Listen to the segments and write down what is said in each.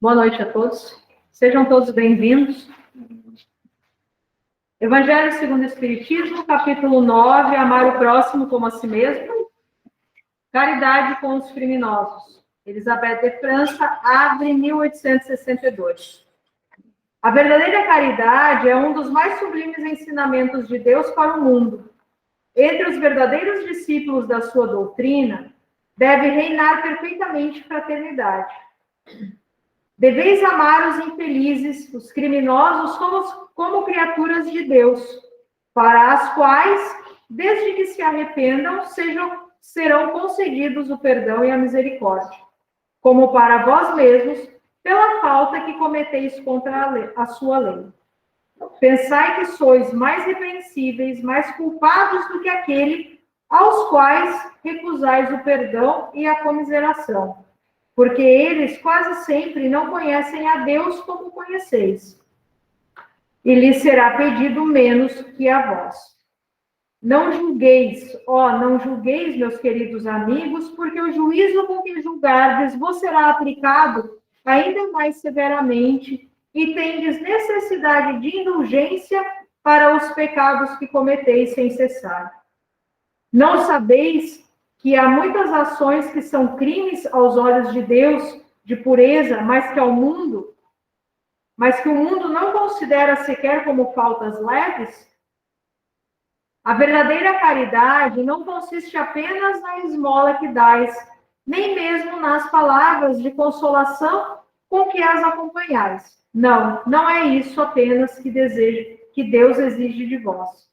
Boa noite a todos. Sejam todos bem-vindos. Evangelho segundo o Espiritismo, capítulo 9, amar o próximo como a si mesmo. Caridade com os criminosos. Elizabeth de França, abre 1862. A verdadeira caridade é um dos mais sublimes ensinamentos de Deus para o mundo. Entre os verdadeiros discípulos da sua doutrina, deve reinar perfeitamente fraternidade. Deveis amar os infelizes, os criminosos, como criaturas de Deus, para as quais, desde que se arrependam, serão concedidos o perdão e a misericórdia, como para vós mesmos, pela falta que cometeis contra a sua lei. Pensai que sois mais repreensíveis, mais culpados do que aquele aos quais recusais o perdão e a comiseração, porque eles quase sempre não conhecem a Deus como conheceis, e lhes será pedido menos que a vós. Não julgueis, não julgueis, meus queridos amigos, porque o juízo com que julgardes vos será aplicado ainda mais severamente, e tendes necessidade de indulgência para os pecados que cometeis sem cessar. Não sabeis que há muitas ações que são crimes aos olhos de Deus, de pureza, mas que o mundo não considera sequer como faltas leves? A verdadeira caridade não consiste apenas na esmola que dais, nem mesmo nas palavras de consolação com que as acompanhais. Não é isso apenas que Deus exige de vós.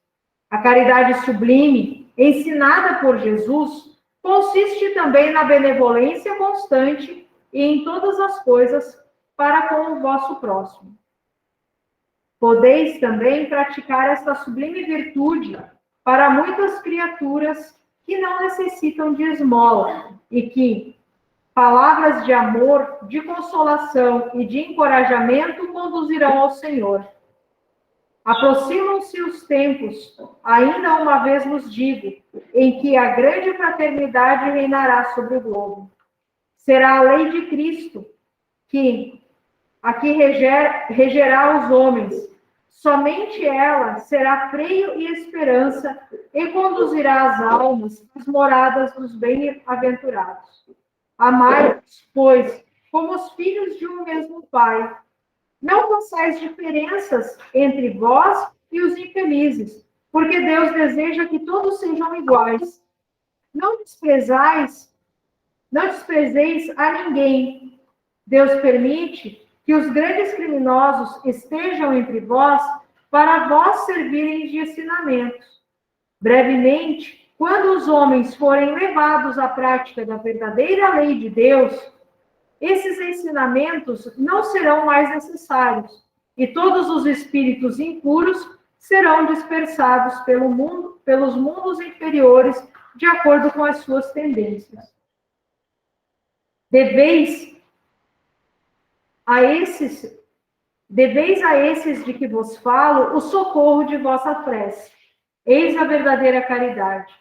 A caridade sublime, ensinada por Jesus, consiste também na benevolência constante e em todas as coisas para com o vosso próximo. Podeis também praticar esta sublime virtude para muitas criaturas que não necessitam de esmola e que palavras de amor, de consolação e de encorajamento conduzirão ao Senhor. Aproximam-se os tempos, ainda uma vez vos digo, em que a grande fraternidade reinará sobre o globo. Será a lei de Cristo que aqui regerá os homens. Somente ela será freio e esperança e conduzirá as almas às moradas dos bem-aventurados. Amai-vos, pois, como os filhos de um mesmo Pai. Não façais diferenças entre vós e os infelizes, porque Deus deseja que todos sejam iguais. Não desprezeis a ninguém. Deus permite que os grandes criminosos estejam entre vós para vós servirem de ensinamentos. Brevemente, quando os homens forem levados à prática da verdadeira lei de Deus, esses ensinamentos não serão mais necessários, e todos os espíritos impuros serão dispersados pelos mundos inferiores, de acordo com as suas tendências. Deveis a esses de que vos falo o socorro de vossa prece. Eis a verdadeira caridade.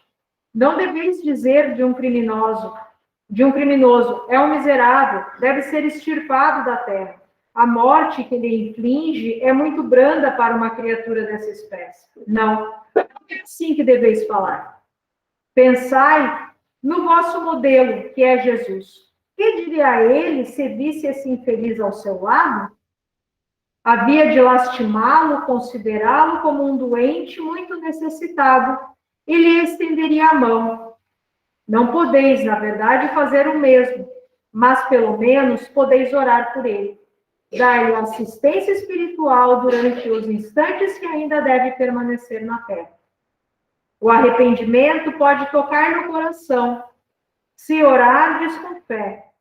Não deveis dizer de um criminoso, é um miserável, deve ser extirpado da terra. A morte que lhe inflige é muito branda para uma criatura dessa espécie. Não é assim que deveis falar. Pensai no vosso modelo, que é Jesus. Que diria ele se visse esse infeliz ao seu lado? Havia de lastimá-lo, considerá-lo como um doente muito necessitado, e lhe estenderia a mão. Não podeis, na verdade, fazer o mesmo, mas pelo menos podeis orar por ele. Dar-lhe assistência espiritual durante os instantes que ainda deve permanecer na terra. O arrependimento pode tocar no coração, se orardes com fé.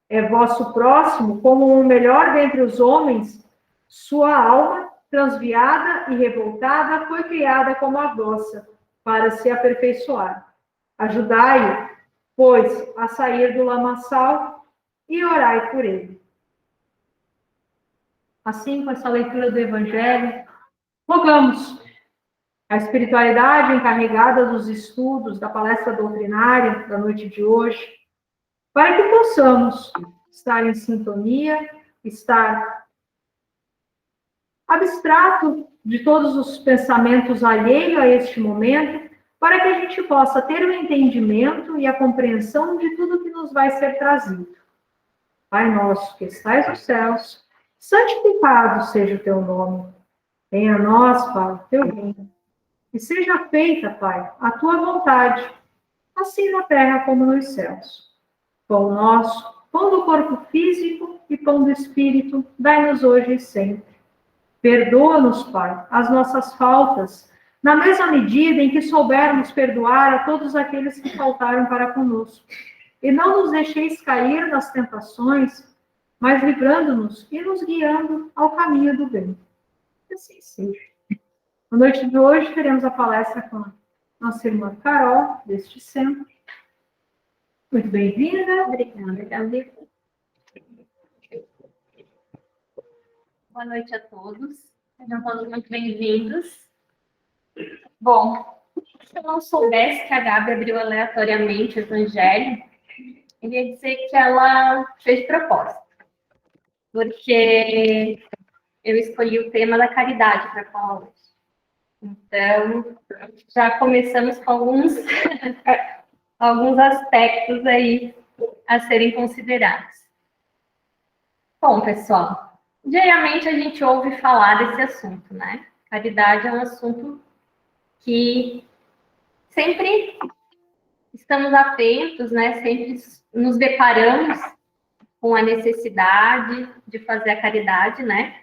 É vosso próximo como o melhor dentre os homens. Sua alma, transviada e revoltada, foi criada como a vossa, para se aperfeiçoar. Ajudai-o, pois, a sair do lamaçal e orai por ele. Assim, com essa leitura do Evangelho, rogamos a espiritualidade encarregada dos estudos da palestra doutrinária da noite de hoje, para que possamos estar em sintonia estar abstrato de todos os pensamentos alheios a este momento, para que a gente possa ter o entendimento e a compreensão de tudo que nos vai ser trazido. Pai nosso que estais nos céus, santificado seja o teu nome. Venha a nós, Pai, o teu reino. E seja feita, Pai, a tua vontade, assim na terra como nos céus. Pão nosso, pão do corpo físico e pão do espírito, dai-nos hoje e sempre. Perdoa-nos, Pai, as nossas faltas, na mesma medida em que soubermos perdoar a todos aqueles que faltaram para conosco. E não nos deixeis cair nas tentações, mas livrando-nos e nos guiando ao caminho do bem. Que assim seja. Na noite de hoje, teremos a palestra com a nossa irmã Carol, deste centro. Muito bem-vinda. Obrigada, Gabi. Boa noite a todos. Sejam todos muito bem-vindos. Bom, se eu não soubesse que a Gabi abriu aleatoriamente o Evangelho, eu ia dizer que ela fez de propósito. Porque eu escolhi o tema da caridade para falar hoje. Então, já começamos com alguns aspectos aí a serem considerados. Bom, pessoal, diariamente a gente ouve falar desse assunto, né? Caridade é um assunto que sempre estamos atentos, né? Sempre nos deparamos com a necessidade de fazer a caridade, né?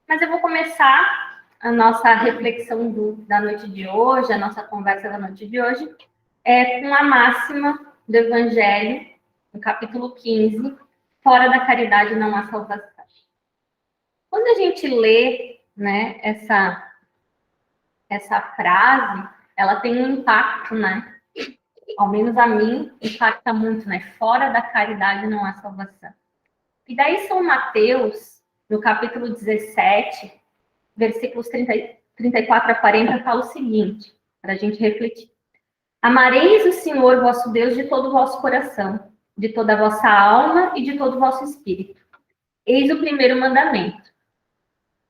Mas eu vou começar a nossa reflexão da noite de hoje, a nossa conversa da noite de hoje, com a máxima do Evangelho, no capítulo 15, fora da caridade não há salvação. Quando a gente lê, né, essa frase, ela tem um impacto, né? Ao menos a mim, impacta muito, né? Fora da caridade não há salvação. E daí São Mateus, no capítulo 17, versículos 34 a 40, fala o seguinte, para a gente refletir. Amareis o Senhor vosso Deus de todo o vosso coração, de toda a vossa alma e de todo o vosso espírito. Eis o primeiro mandamento.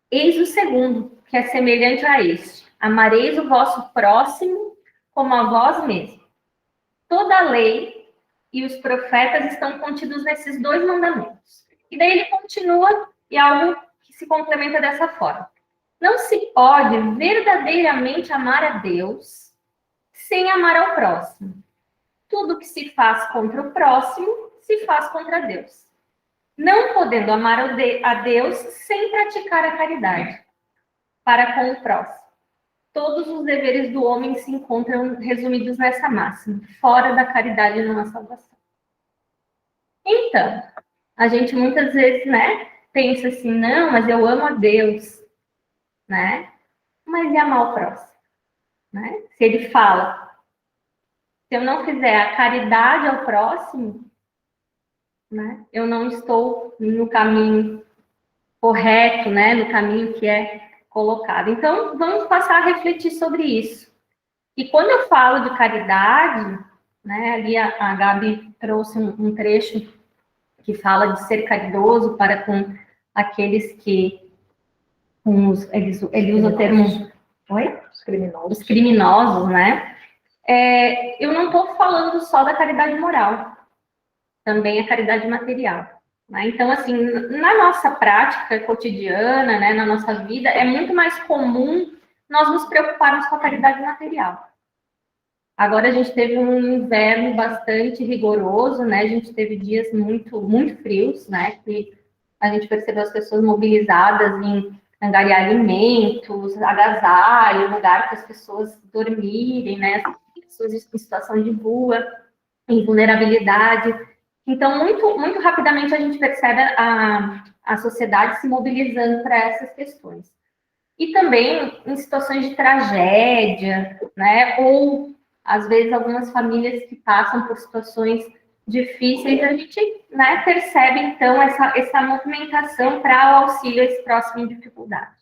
Eis o segundo, que é semelhante a este. Amareis o vosso próximo como a vós mesmo. Toda a lei e os profetas estão contidos nesses dois mandamentos. E daí ele continua, e algo que se complementa dessa forma. Não se pode verdadeiramente amar a Deus sem amar ao próximo. Tudo que se faz contra o próximo, se faz contra Deus. Não podendo amar a Deus sem praticar a caridade para com o próximo. Todos os deveres do homem se encontram resumidos nessa máxima. Fora da caridade não há salvação. Então, a gente muitas vezes, né, pensa assim, não, mas eu amo a Deus, né? Mas e amar o próximo? Né? Se ele fala, se eu não fizer a caridade ao próximo, né, eu não estou no caminho correto, né, no caminho que é colocado. Então, vamos passar a refletir sobre isso. E quando eu falo de caridade, né, ali a Gabi trouxe um trecho que fala de ser caridoso para com aqueles que, ele usa o termo, oi? Os criminosos, né? Eu não estou falando só da caridade moral, também a caridade material. Né? Então, assim, na nossa prática cotidiana, né, na nossa vida, é muito mais comum nós nos preocuparmos com a caridade material. Agora a gente teve um inverno bastante rigoroso, né? A gente teve dias muito, muito frios, né? Que a gente percebeu as pessoas mobilizadas em angariar alimentos, agasalho, lugar para as pessoas dormirem, né? As pessoas em situação de rua, em vulnerabilidade. Então, muito, muito rapidamente a gente percebe a sociedade se mobilizando para essas questões. E também em situações de tragédia, né? Ou às vezes algumas famílias que passam por situações difíceis, a gente, né, percebe então essa movimentação para o auxílio a esse próximo em dificuldade.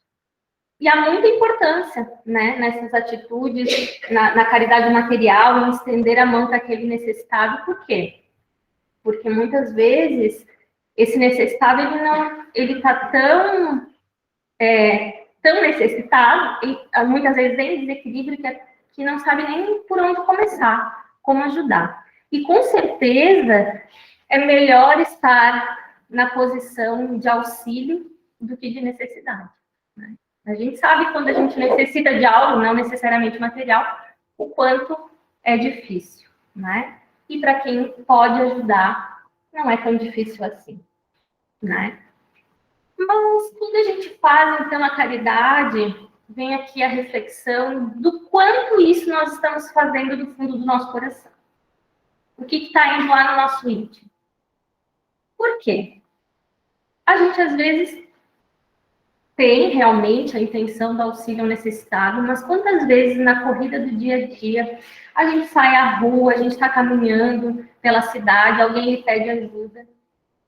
E há muita importância, né, nessas atitudes, na caridade material, em estender a mão para aquele necessitado. Por quê? Porque muitas vezes esse necessitado ele ele está tão necessitado, e muitas vezes em desequilíbrio, que não sabe nem por onde começar, como ajudar. E com certeza é melhor estar na posição de auxílio do que de necessidade, né? A gente sabe quando a gente necessita de algo, não necessariamente material, o quanto é difícil, né? E para quem pode ajudar, não é tão difícil assim, né? Mas quando a gente faz, então, a caridade, vem aqui a reflexão do quanto isso nós estamos fazendo do fundo do nosso coração. O que está indo lá no nosso íntimo? Por quê? A gente, às vezes, tem realmente a intenção do auxílio ao necessitado, mas quantas vezes na corrida do dia a dia, a gente sai à rua, a gente está caminhando pela cidade, alguém lhe pede ajuda,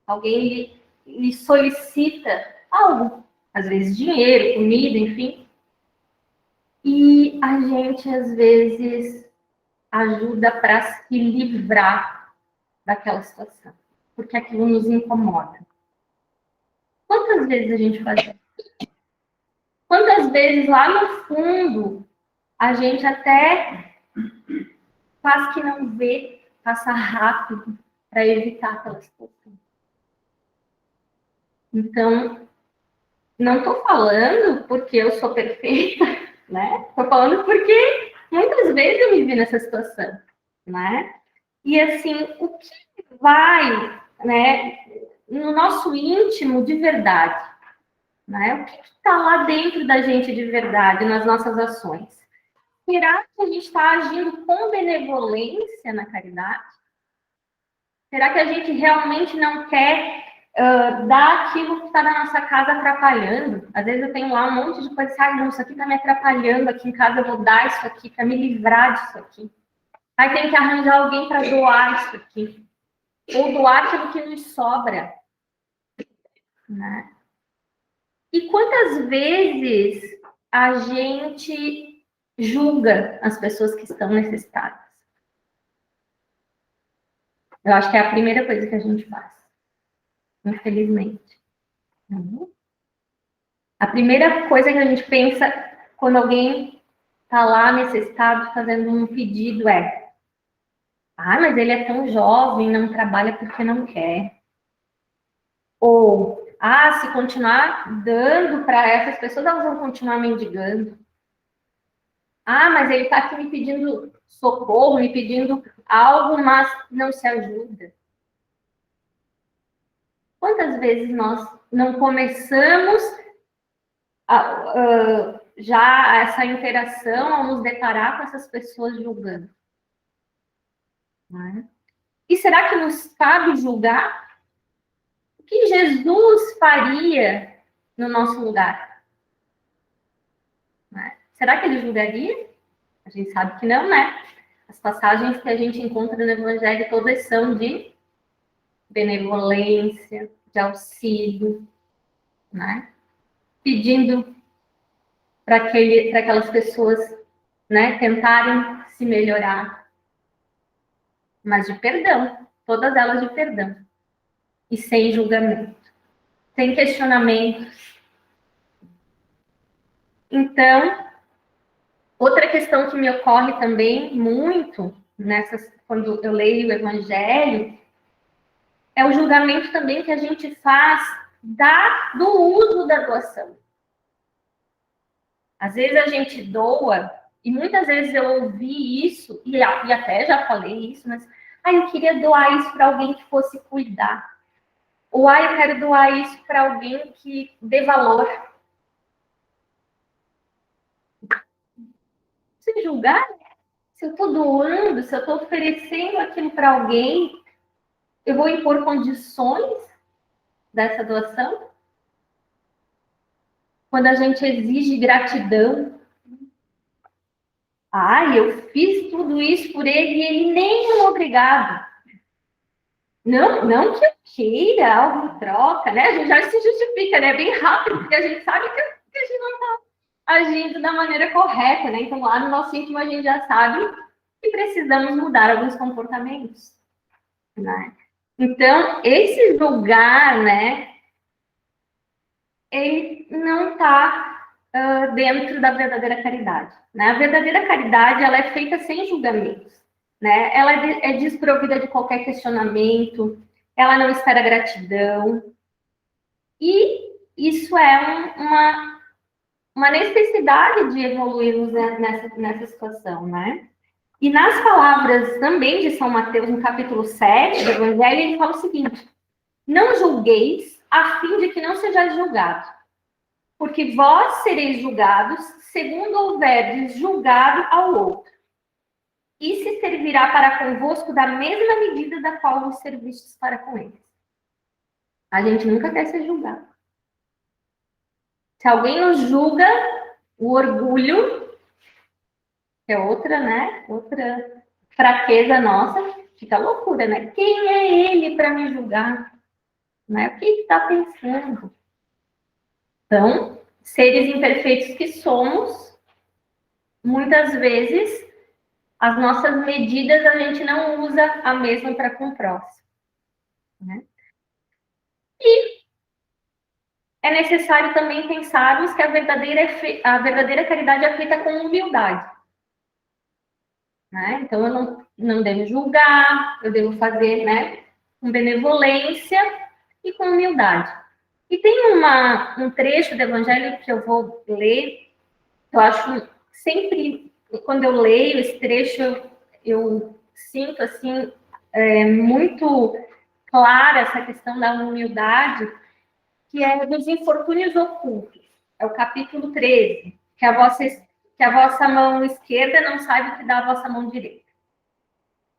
alguém lhe solicita algo, às vezes dinheiro, comida, enfim. E a gente, às vezes, ajuda para se livrar daquela situação, porque aquilo nos incomoda. Quantas vezes a gente faz isso? Quantas vezes lá no fundo a gente até faz que não vê, passa rápido para evitar aquela situação. Então, não estou falando porque eu sou perfeita, né? Estou falando porque muitas vezes eu me vi nessa situação, né? E assim, o que vai, né, no nosso íntimo de verdade, né? O que está lá dentro da gente de verdade, nas nossas ações? Será que a gente está agindo com benevolência na caridade? Será que a gente realmente não quer dar aquilo que está na nossa casa atrapalhando? Às vezes eu tenho lá um monte de coisa, não, isso aqui está me atrapalhando, aqui em casa eu vou dar isso aqui para me livrar disso aqui. Aí tem que arranjar alguém para doar isso aqui. Ou doar aquilo que nos sobra, né? E quantas vezes a gente julga as pessoas que estão necessitadas? Eu acho que é a primeira coisa que a gente faz, infelizmente. A primeira coisa que a gente pensa quando alguém está lá necessitado fazendo um pedido é: mas ele é tão jovem, não trabalha porque não quer. Ou, se continuar dando para essas pessoas, elas vão continuar mendigando. Mas ele está aqui me pedindo socorro, me pedindo algo, mas não se ajuda. Quantas vezes nós não começamos já essa interação ao nos deparar com essas pessoas julgando? Né? E será que nos cabe julgar? O que Jesus faria no nosso lugar? Né? Será que ele julgaria? A gente sabe que não, né? As passagens que a gente encontra no Evangelho todas são de benevolência, de auxílio, né? Pedindo para aquelas pessoas, né, tentarem se melhorar, mas de perdão, todas elas de perdão, e sem julgamento, sem questionamentos. Então, outra questão que me ocorre também muito quando eu leio o Evangelho é o julgamento também que a gente faz do uso da doação. Às vezes a gente doa, e muitas vezes eu ouvi isso, e até já falei isso, mas eu queria doar isso para alguém que fosse cuidar. Ou eu quero doar isso para alguém que dê valor. Se julgar, se eu estou doando, se eu estou oferecendo aquilo para alguém, eu vou impor condições dessa doação? Quando a gente exige gratidão, eu fiz tudo isso por ele e ele nem um obrigado. Não que eu queira algo em troca, né? A gente já se justifica, né? Bem rápido, porque a gente sabe que a gente não está agindo da maneira correta, né? Então, lá no nosso íntimo, a gente já sabe que precisamos mudar alguns comportamentos, né? Então, esse julgar, né? ele não está dentro da verdadeira caridade, né? A verdadeira caridade, ela é feita sem julgamentos, né? Ela é desprovida de qualquer questionamento, ela não espera gratidão, e isso é uma necessidade de evoluirmos nessa situação, né? E nas palavras também de São Mateus, no capítulo 7 do Evangelho, ele fala o seguinte: não julgueis, a fim de que não sejais julgados, porque vós sereis julgados segundo houverdes julgado ao outro, e se servirá para convosco da mesma medida da qual vos servistes para com eles. A gente nunca quer ser julgado. Se alguém nos julga, o orgulho, que é outra, né? Outra fraqueza nossa, fica loucura, né? Quem é ele para me julgar? Né? O que está pensando? Então, seres imperfeitos que somos, muitas vezes, as nossas medidas a gente não usa a mesma para com o próximo. Né? E é necessário também pensarmos que a verdadeira caridade é feita com humildade. Né? Então, eu não devo julgar, eu devo fazer, né, com benevolência e com humildade. E tem um trecho do Evangelho que eu vou ler, eu acho sempre, quando eu leio esse trecho, eu sinto, assim, muito clara essa questão da humildade, que é dos infortúnios ocultos. É o capítulo 13, que a vossa mão esquerda não saiba o que dá a vossa mão direita.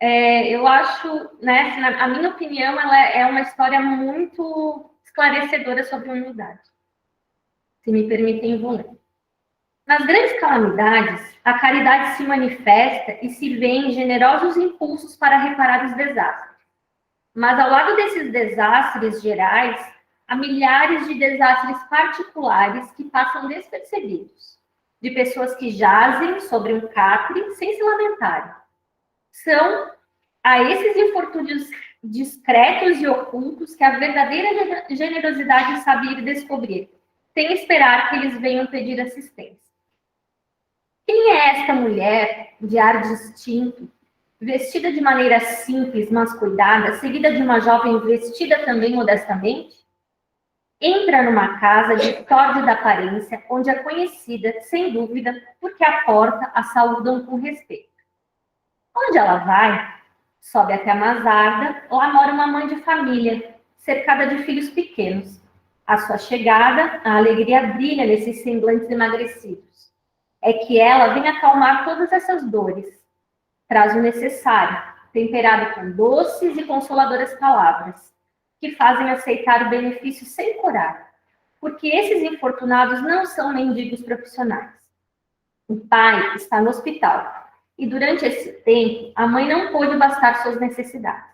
Eu acho, né, a minha opinião, ela é uma história muito esclarecedora sobre humildade. Se me permitem, vou ler. Nas grandes calamidades, a caridade se manifesta e se vê em generosos impulsos para reparar os desastres. Mas ao lado desses desastres gerais, há milhares de desastres particulares que passam despercebidos, de pessoas que jazem sobre um catre sem se lamentarem. São a esses infortúnios discretos e ocultos que a verdadeira generosidade sabe ir descobrir, sem esperar que eles venham pedir assistência. Quem é esta mulher de ar distinto, vestida de maneira simples, mas cuidada, seguida de uma jovem vestida também modestamente? Entra numa casa de sórdida aparência, onde é conhecida, sem dúvida, porque à porta a saúdam com respeito. Onde ela vai? Sobe até a Mazarda, lá mora uma mãe de família, cercada de filhos pequenos. À sua chegada, a alegria brilha nesses semblantes emagrecidos. É que ela vem acalmar todas essas dores. Traz o necessário, temperado com doces e consoladoras palavras, que fazem aceitar o benefício sem coragem, porque esses infortunados não são mendigos profissionais. O pai está no hospital, e durante esse tempo, a mãe não pôde bastar suas necessidades.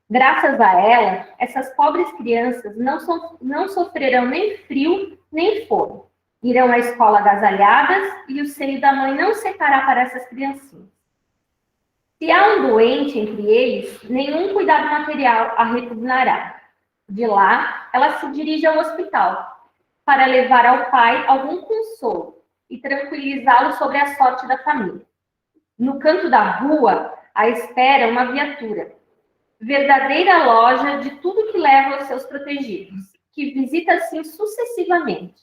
Graças a ela, essas pobres crianças não sofrerão nem frio, nem fome. Irão à escola agasalhadas e o seio da mãe não secará para essas criancinhas. Se há um doente entre eles, nenhum cuidado material a repugnará. De lá, ela se dirige ao hospital, para levar ao pai algum consolo e tranquilizá-lo sobre a sorte da família. No canto da rua, à espera uma viatura, verdadeira loja de tudo que leva aos seus protegidos, que visita assim sucessivamente.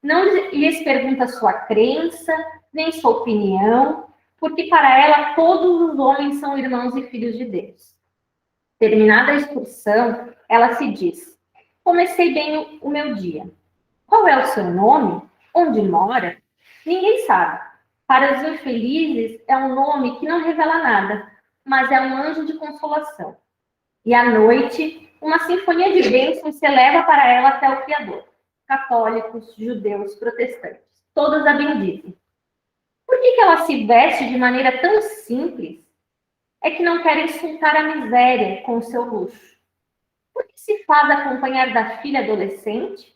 Não lhes pergunta sua crença, nem sua opinião, porque para ela todos os homens são irmãos e filhos de Deus. Terminada a excursão, ela se diz: comecei bem o meu dia. Qual é o seu nome? Onde mora? Ninguém sabe. Para os infelizes, é um nome que não revela nada, mas é um anjo de consolação. E à noite, uma sinfonia de bênçãos se eleva para ela até o Criador. Católicos, judeus, protestantes, todos a bendizem. Por que ela se veste de maneira tão simples? É que não quer insultar a miséria com o seu luxo. Por que se faz acompanhar da filha adolescente?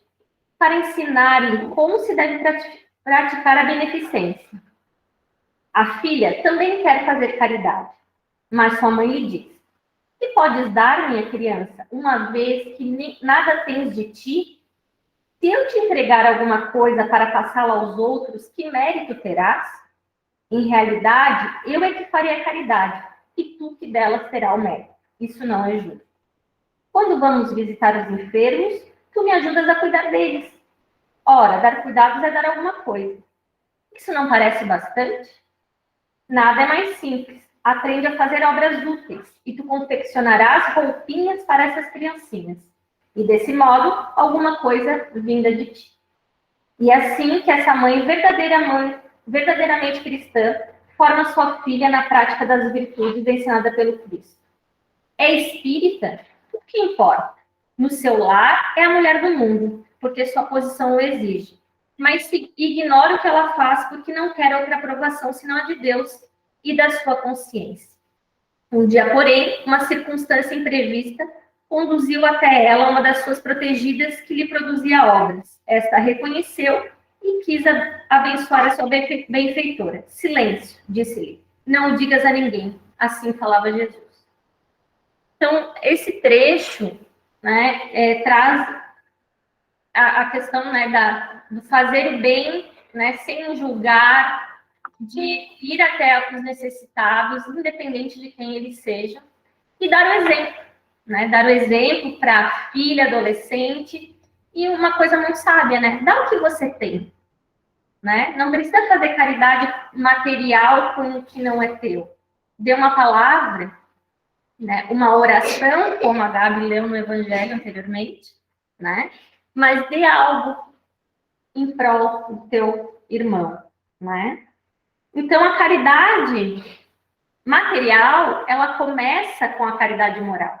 Para ensinar-lhe como se deve praticar a beneficência. A filha também quer fazer caridade, mas sua mãe lhe diz: que podes dar, minha criança, uma vez que nada tens de ti? Se eu te entregar alguma coisa para passá-la aos outros, que mérito terás? Em realidade, eu é que farei a caridade, e tu que delas terá o mérito. Isso não é justo. Quando vamos visitar os enfermos, tu me ajudas a cuidar deles. Ora, dar cuidados é dar alguma coisa. Isso não parece bastante? Nada é mais simples. Aprende a fazer obras úteis, e tu confeccionarás roupinhas para essas criancinhas. E desse modo, alguma coisa vinda de ti. E é assim que essa mãe, verdadeiramente cristã, forma sua filha na prática das virtudes ensinada pelo Cristo. É espírita? O que importa? No seu lar, é a mulher do mundo, porque sua posição o exige. Mas ignora o que ela faz porque não quer outra aprovação senão a de Deus e da sua consciência. Um dia, porém, uma circunstância imprevista conduziu até ela uma das suas protegidas que lhe produzia obras. Esta a reconheceu e quis abençoar a sua benfeitora. Silêncio, disse-lhe, não o digas a ninguém. Assim falava Jesus. Então, esse trecho, né, traz a questão, né, do fazer o bem, né, sem julgar, de ir até os necessitados, independente de quem eles sejam, e dar o exemplo, né, dar o exemplo para a filha, adolescente, e uma coisa muito sábia, né, dá o que você tem, né, não precisa fazer caridade material com o que não é teu. Dê uma palavra, né, uma oração, como a Gabi leu no Evangelho anteriormente, né, mas dê algo em prol do teu irmão, né? Então, a caridade material, ela começa com a caridade moral.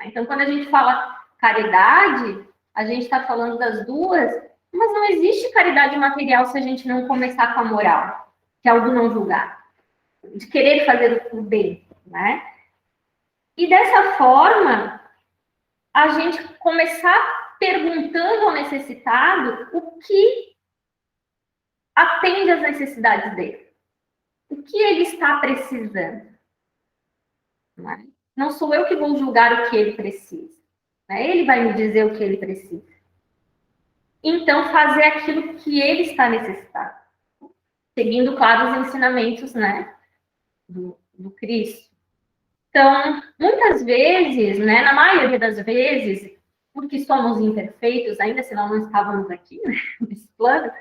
Então, quando a gente fala caridade, a gente está falando das duas, mas não existe caridade material se a gente não começar com a moral, que é o do não julgar, de querer fazer o bem, né? E dessa forma, a gente começar perguntando ao necessitado o que atende às necessidades dele. O que ele está precisando? Não sou eu que vou julgar o que ele precisa. Ele vai me dizer o que ele precisa. Então, fazer aquilo que ele está necessitado. Seguindo, claro, os ensinamentos, né, do Cristo. Então, muitas vezes, né, na maioria das vezes, porque somos imperfeitos, ainda senão não estávamos aqui, né, nesse plano,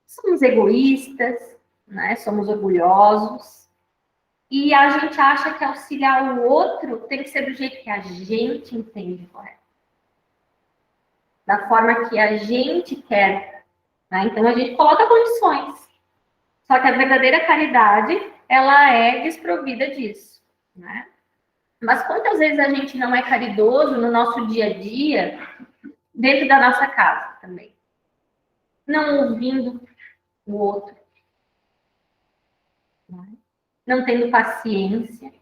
somos egoístas, né, somos orgulhosos, e a gente acha que auxiliar o outro tem que ser do jeito que a gente entende correto. Da forma que a gente quer. Né? Então, a gente coloca condições. Só que a verdadeira caridade, ela é desprovida disso. Né? Mas quantas vezes a gente não é caridoso no nosso dia a dia, dentro da nossa casa também? Não ouvindo o outro. Né? Não tendo paciência.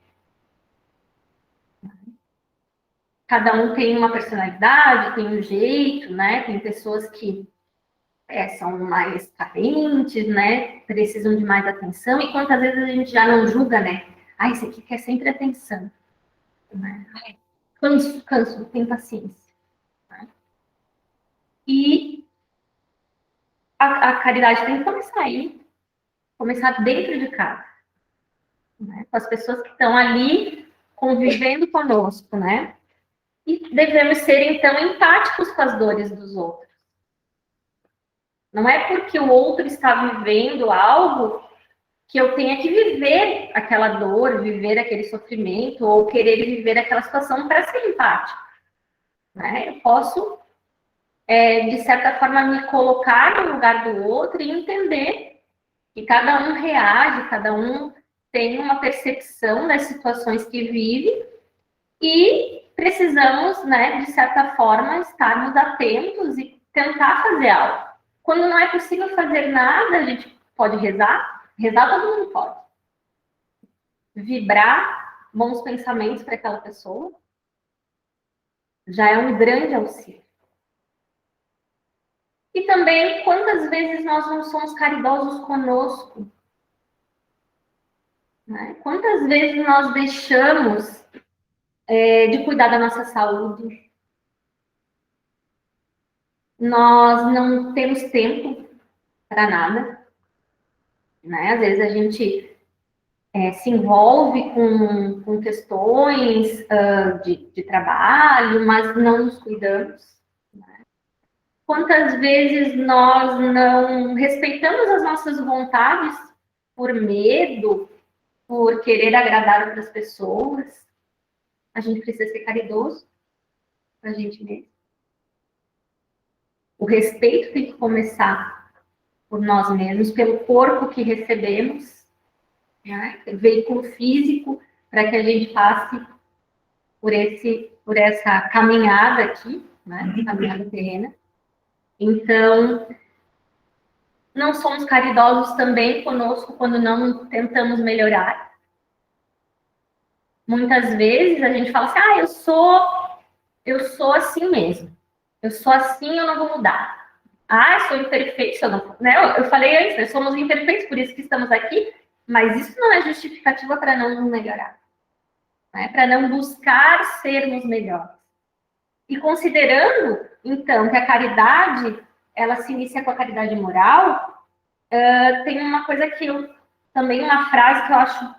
Cada um tem uma personalidade, tem um jeito, né? Tem pessoas que são mais carentes, né? Precisam de mais atenção. E quantas vezes a gente já não julga, né? Ah, esse aqui quer sempre atenção. Né? Ai, canso, não tenho paciência. Né? E a caridade tem que começar aí. Começar dentro de casa. Né? Com as pessoas que estão ali convivendo conosco, né? E devemos ser, então, empáticos com as dores dos outros. Não é porque o outro está vivendo algo que eu tenha que viver aquela dor, viver aquele sofrimento, ou querer viver aquela situação para ser empático. Né? Eu posso, de certa forma, me colocar no lugar do outro e entender que cada um reage, cada um tem uma percepção das situações que vive e precisamos, né, de certa forma, estarmos atentos e tentar fazer algo. Quando não é possível fazer nada, a gente pode rezar. Rezar todo mundo pode. Vibrar bons pensamentos para aquela pessoa já é um grande auxílio. E também, quantas vezes nós não somos caridosos conosco? Né? Quantas vezes nós deixamos de cuidar da nossa saúde? nós não temos tempo para nada, né? Às vezes a gente se envolve com questões de trabalho, mas não nos cuidamos. Né? Quantas vezes nós não respeitamos as nossas vontades por medo, por querer agradar outras pessoas? A gente precisa ser caridoso com a gente mesmo. O respeito tem que começar por nós mesmos, pelo corpo que recebemos, né? Veículo físico, para que a gente passe por essa caminhada aqui, né? Caminhada terrena. Então, não somos caridosos também conosco quando não tentamos melhorar. Muitas vezes a gente fala assim, eu sou assim mesmo. Eu sou assim, eu não vou mudar. Sou imperfeito, né? Eu falei antes, né? Somos imperfeitos, por isso que estamos aqui, mas isso não é justificativa para não nos melhorar, né? Para não buscar sermos melhores. E considerando, então, que a caridade, ela se inicia com a caridade moral, tem uma coisa também uma frase que eu acho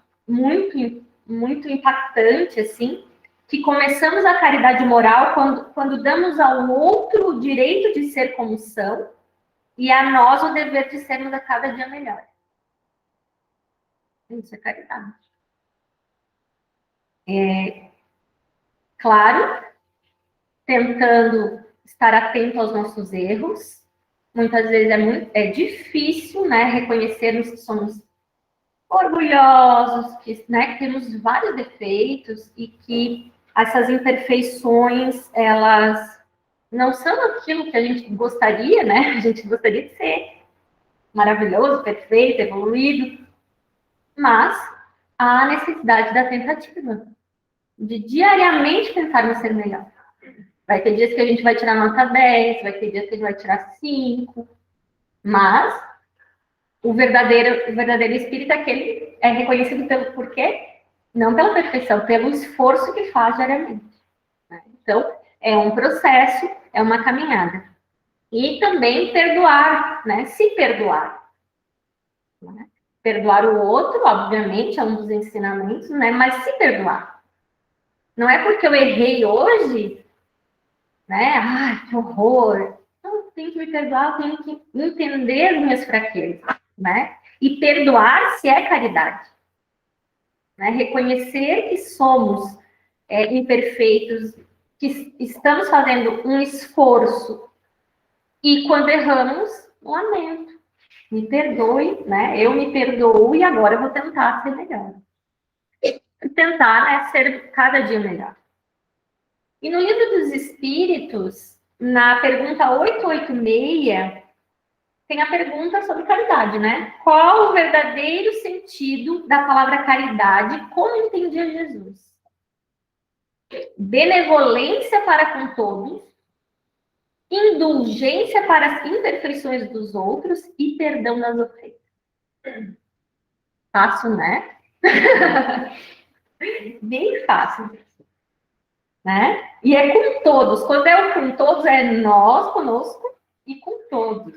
muito impactante, assim, que começamos a caridade moral quando damos ao outro o direito de ser como são e a nós o dever de sermos a cada dia melhor. Isso é caridade. Claro, tentando estar atento aos nossos erros. Muitas vezes é difícil, né, reconhecermos que somos orgulhosos, que temos vários defeitos e que essas imperfeições, elas não são aquilo que a gente gostaria, né? A gente gostaria de ser maravilhoso, perfeito, evoluído, mas há a necessidade da tentativa, de diariamente tentarmos ser melhor. Vai ter dias que a gente vai tirar nota 10, vai ter dias que a gente vai tirar 5, mas o verdadeiro espírito é aquele é reconhecido pelo porquê, não pela perfeição, pelo esforço que faz diariamente. Né? Então, é um processo, é uma caminhada. E também perdoar, né? Se perdoar. Né? Perdoar o outro, obviamente, é um dos ensinamentos, né? Mas se perdoar. Não é porque eu errei hoje, né? Que horror. Então, eu tenho que me perdoar, eu tenho que entender as minhas fraquezas, né? E perdoar-se é caridade. Né? Reconhecer que somos imperfeitos, que estamos fazendo um esforço e quando erramos, lamento. Me perdoe, né? Eu me perdoo e agora eu vou tentar ser melhor. Tentar, né, ser cada dia melhor. E no Livro dos Espíritos, na pergunta 886, tem a pergunta sobre caridade, né? Qual o verdadeiro sentido da palavra caridade, como entendia Jesus? Benevolência para com todos, indulgência para as imperfeições dos outros e perdão das ofensas. Fácil, né? Bem fácil. Né? E é com todos. Quando é o com todos, é nós conosco e com todos.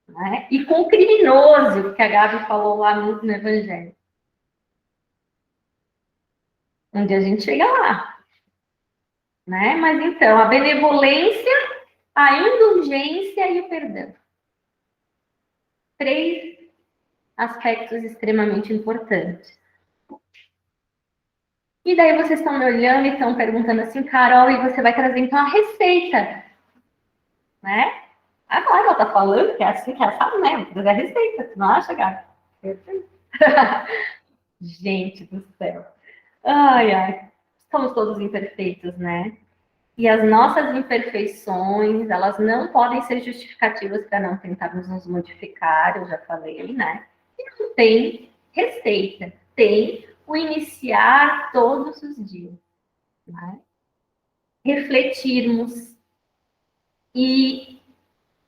Né? E com o criminoso, que a Gabi falou lá no Evangelho. Um dia a gente chega lá. Né? Mas então, a benevolência, a indulgência e o perdão. 3 aspectos extremamente importantes. E daí vocês estão me olhando e estão perguntando assim, Carol, e você vai trazer então a receita, né? Agora ela tá falando que é assim, que ela sabe, né? Vou trazer a receita, tu não acha, Gabi? Gente do céu. Ai. Somos todos imperfeitos, né? E as nossas imperfeições, elas não podem ser justificativas para não tentarmos nos modificar, eu já falei, né? E não tem receita, tem o iniciar todos os dias. Né? Refletirmos. E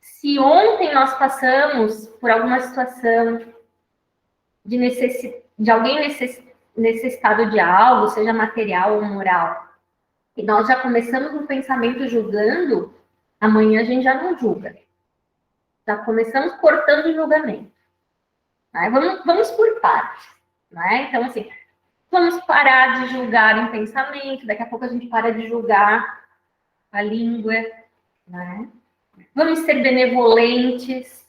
se ontem nós passamos por alguma situação de alguém necessitado de algo, seja material ou moral, e nós já começamos um pensamento julgando, Amanhã a gente já não julga. Já começamos cortando o julgamento. Né? Vamos por partes. Né? Então, assim, vamos parar de julgar em pensamento. Daqui a pouco a gente para de julgar a língua. Né? Vamos ser benevolentes.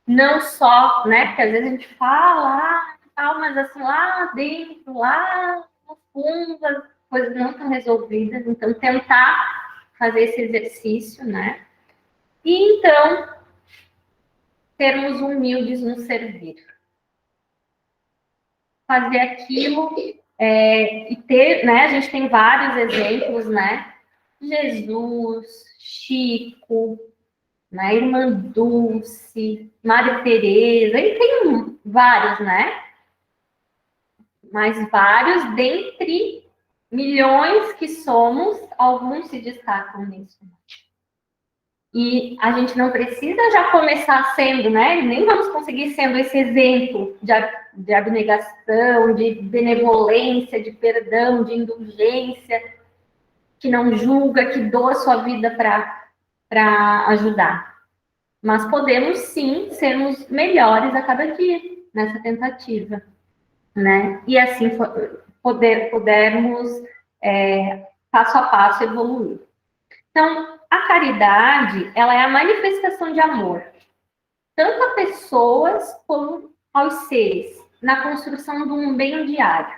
Não só, né? Porque às vezes a gente fala, tal, mas assim, lá dentro, lá no fundo, as coisas não estão resolvidas. Então, tentar fazer esse exercício, né? E então, sermos humildes no servir. Fazer aquilo e ter, né? A gente tem vários exemplos, né? Jesus, Chico, né? Irmã Dulce, Maria Teresa, e tem vários, né? Mas vários, dentre milhões que somos, alguns se destacam nisso. E a gente não precisa já começar sendo, né? Nem vamos conseguir sendo esse exemplo de abnegação, de benevolência, de perdão, de indulgência, que não julga, que doa sua vida para ajudar. Mas podemos sim sermos melhores a cada dia nessa tentativa, né? E assim pudermos passo a passo evoluir. Então, a caridade, ela é a manifestação de amor, tanto a pessoas como aos seres, na construção de um bem diário.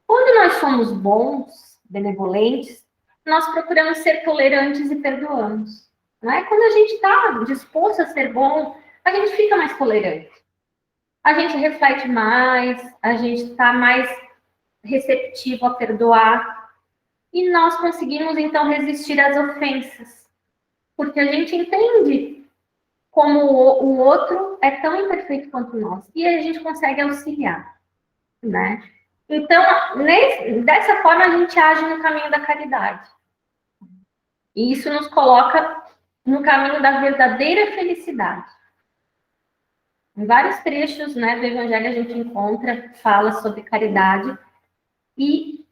Quando nós somos bons, benevolentes, nós procuramos ser tolerantes e perdoamos. Não é? Quando a gente está disposto a ser bom, a gente fica mais tolerante. A gente reflete mais, a gente está mais receptivo a perdoar. E nós conseguimos, então, resistir às ofensas. Porque a gente entende como o outro é tão imperfeito quanto nós. E a gente consegue auxiliar, né? Então, dessa forma, a gente age no caminho da caridade. E isso nos coloca no caminho da verdadeira felicidade. Em vários trechos, né, do Evangelho a gente fala sobre caridade. E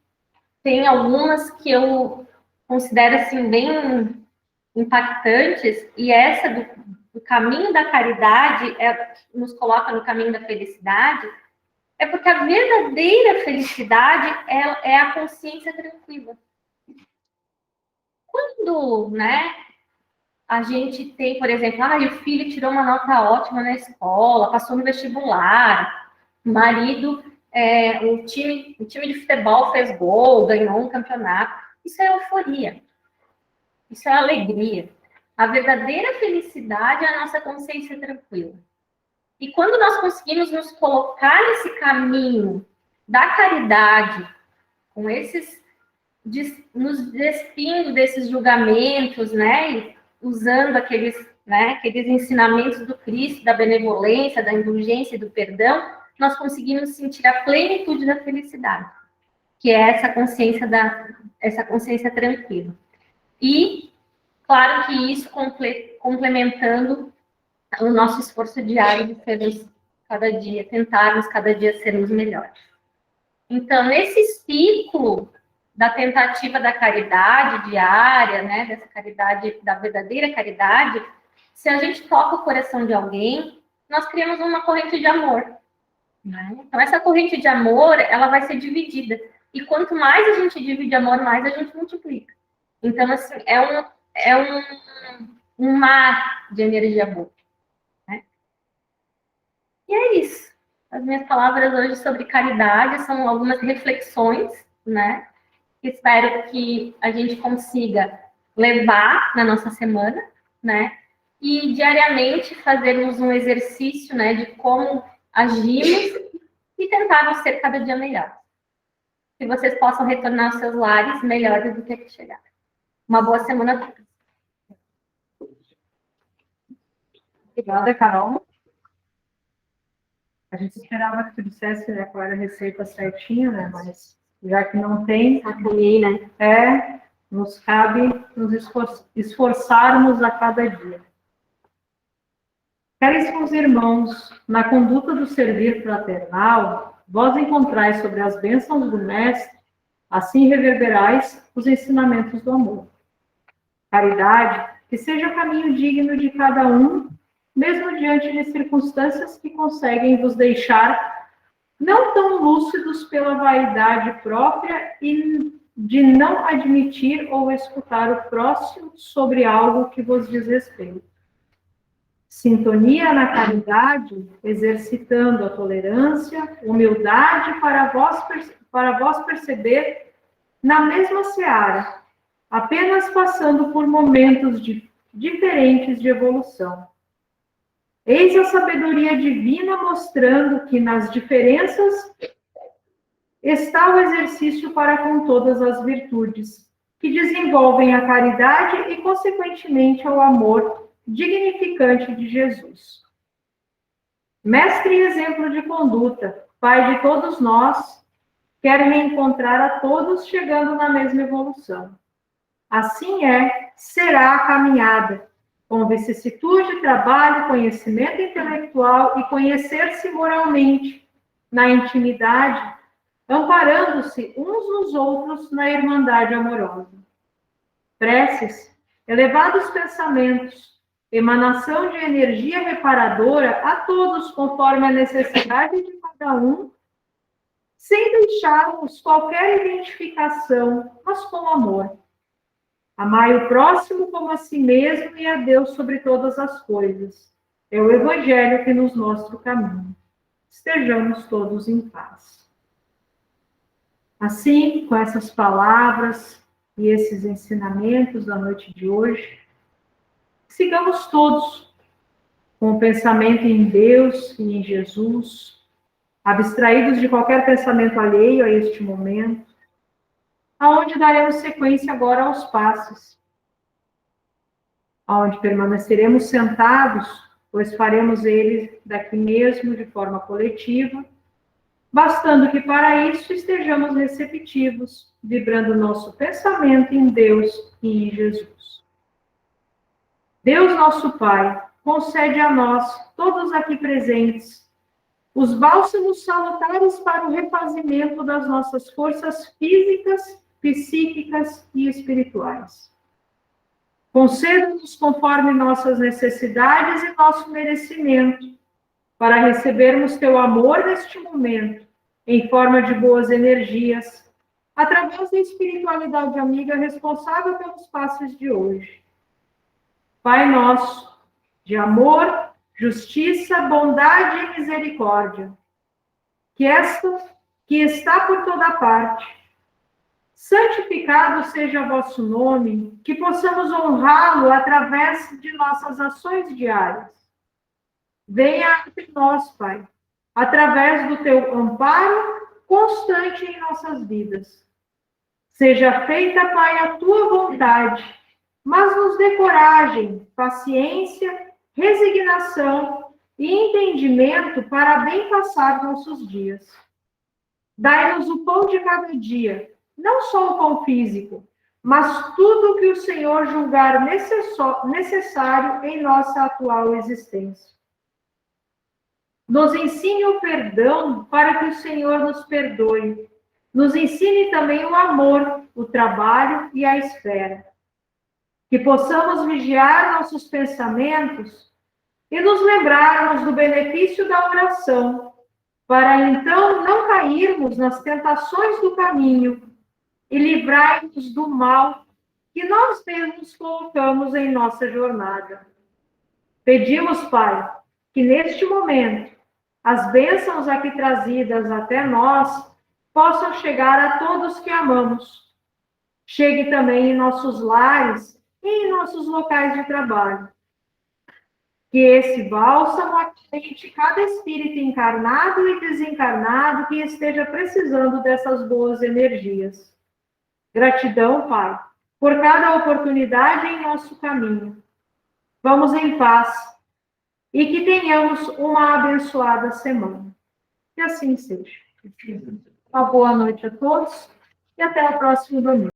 tem algumas que eu considero, assim, bem impactantes, e essa do caminho da caridade nos coloca no caminho da felicidade, é porque a verdadeira felicidade é a consciência tranquila. Quando, né, a gente tem, por exemplo, o filho tirou uma nota ótima na escola, passou no vestibular, o marido, o time de futebol fez gol, ganhou um campeonato, isso é euforia. Isso é alegria. A verdadeira felicidade é a nossa consciência tranquila. E quando nós conseguimos nos colocar nesse caminho da caridade, com nos despindo desses julgamentos, né, e usando aqueles ensinamentos do Cristo, da benevolência, da indulgência e do perdão, nós conseguimos sentir a plenitude da felicidade, que é essa consciência tranquila. E, claro que isso complementando o nosso esforço diário de sermos tentarmos cada dia sermos melhores. Então, nesse ciclo da tentativa da caridade diária, né, dessa caridade, da verdadeira caridade, se a gente toca o coração de alguém, nós criamos uma corrente de amor. Né? Então, essa corrente de amor, ela vai ser dividida. E quanto mais a gente divide amor, mais a gente multiplica. Então, assim, é um mar de energia boa. Né? E é isso. As minhas palavras hoje sobre caridade são algumas reflexões, né? Espero que a gente consiga levar na nossa semana, né? E diariamente fazermos um exercício, né, de como agimos e tentarmos ser cada dia melhor. Que vocês possam retornar aos seus lares melhores do que aqui chegaram. Uma boa semana a todos. Obrigada, Carol. A gente esperava que tu dissesse, né, qual era a receita certinha, né, mas já que não tem, né, nos cabe nos esforçarmos a cada dia. Caríssimos irmãos, na conduta do servir fraternal, vós encontrais sobre as bênçãos do Mestre, assim reverberais os ensinamentos do amor. Caridade que seja o caminho digno de cada um, mesmo diante de circunstâncias que conseguem vos deixar não tão lúcidos pela vaidade própria e de não admitir ou escutar o próximo sobre algo que vos diz respeito. Sintonia na caridade, exercitando a tolerância, humildade para vós perceber na mesma seara, apenas passando por momentos diferentes de evolução. Eis a sabedoria divina mostrando que nas diferenças está o exercício para com todas as virtudes, que desenvolvem a caridade e, consequentemente, o amor dignificante de Jesus. Mestre e exemplo de conduta, Pai de todos nós, quer reencontrar a todos chegando na mesma evolução. Assim será a caminhada, com vicissitude, trabalho, conhecimento intelectual e conhecer-se moralmente, na intimidade, amparando-se uns nos outros na irmandade amorosa. Preces, elevados pensamentos, emanação de energia reparadora a todos conforme a necessidade de cada um, sem deixarmos qualquer identificação, mas com amor. Amai o próximo como a si mesmo e a Deus sobre todas as coisas. É o Evangelho que nos mostra o caminho. Estejamos todos em paz. Assim, com essas palavras e esses ensinamentos da noite de hoje, sigamos todos com o pensamento em Deus e em Jesus, abstraídos de qualquer pensamento alheio a este momento, aonde daremos sequência agora aos passos, aonde permaneceremos sentados, pois faremos ele daqui mesmo de forma coletiva, bastando que para isso estejamos receptivos, vibrando nosso pensamento em Deus e em Jesus. Deus nosso Pai, concede a nós, todos aqui presentes, os bálsamos salutares para o refazimento das nossas forças físicas, psíquicas e espirituais. Conceda-nos conforme nossas necessidades e nosso merecimento, para recebermos teu amor neste momento, em forma de boas energias, através da espiritualidade amiga responsável pelos passos de hoje. Pai nosso, de amor, justiça, bondade e misericórdia, que está por toda parte, santificado seja vosso nome, que possamos honrá-lo através de nossas ações diárias. Venha entre nós, Pai, através do teu amparo constante em nossas vidas. Seja feita, Pai, a tua vontade, mas nos dê coragem, paciência, resignação e entendimento para bem passar nossos dias. Dai-nos o pão de cada dia, não só o pão físico, mas tudo o que o Senhor julgar necessário em nossa atual existência. Nos ensine o perdão para que o Senhor nos perdoe. Nos ensine também o amor, o trabalho e a espera. Que possamos vigiar nossos pensamentos e nos lembrarmos do benefício da oração, para então não cairmos nas tentações do caminho e livrar-nos do mal que nós mesmos colocamos em nossa jornada. Pedimos, Pai, que neste momento as bênçãos aqui trazidas até nós possam chegar a todos que amamos. Chegue também em nossos lares e em nossos locais de trabalho. Que esse bálsamo acrescente cada espírito encarnado e desencarnado que esteja precisando dessas boas energias. Gratidão, Pai, por cada oportunidade em nosso caminho. Vamos em paz e que tenhamos uma abençoada semana. Que assim seja. Uma boa noite a todos e até o próximo domingo.